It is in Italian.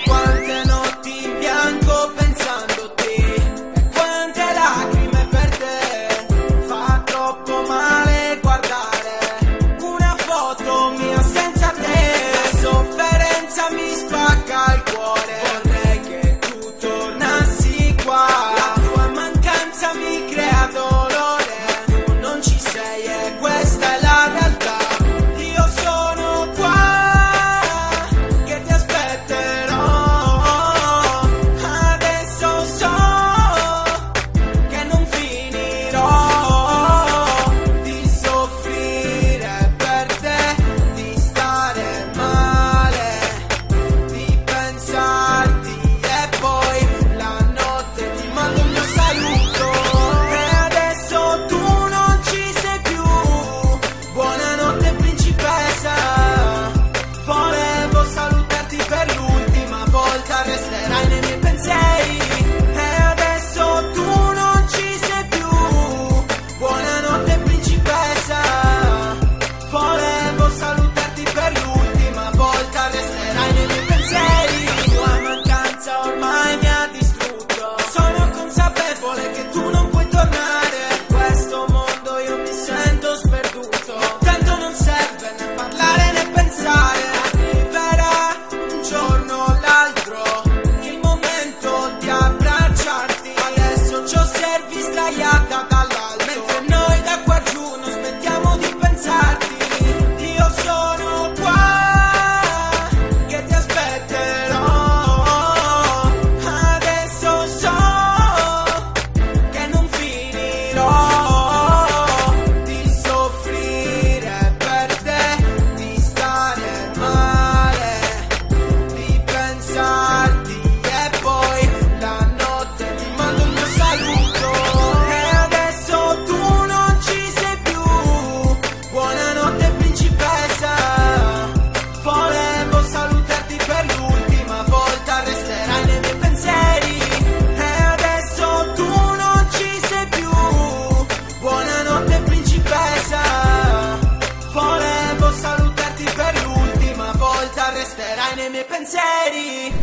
Quante notti in bianco pensando a te, e quante lacrime per te. Fa troppo male guardare una foto mia senza te. La sofferenza mi spacca il cuore, vorrei che tu tornassi qua. La tua mancanza mi crea dolore, tu non ci sei e questa è la realtà. Io sono qua che ti aspetterò, adesso so che non finirò di soffrire per te, di stare male, di pensarti e poi la notte ti mando il mio saluto. E adesso tu non ci sei più, buonanotte principessa. Volevo salutarti per l'ultima volta, resterai nei miei pensieri. E adesso tu non ci sei più, buonanotte principessa. Volevo salutarti per l'ultima volta, resterai nei miei pensieri. La tua mancanza ormai mi ha distrutto, sono consapevole che tu non puoi tornare. In questo mondo io mi sento sperduto, tanto non serve né parlare né pensare. Arriverà un giorno o l'altro il momento di abbracciarti, adesso ci osservi sdraiata dall'alto, mentre noi da qua giù non smettiamo di pensarti. Io sono qua che ti aspetterò, adesso so che non finirò di soffrire per te, di stare male, di pensarti e poi la notte ti mando il mio saluto. E adesso tu non ci sei più, buonanotte principessa. Volevo salutarti per l'ultima volta, resterai nei miei pensieri. E adesso tu non ci sei più, buonanotte principessa. Volevo salutarti per l'ultima volta, resterai nei miei pensieri.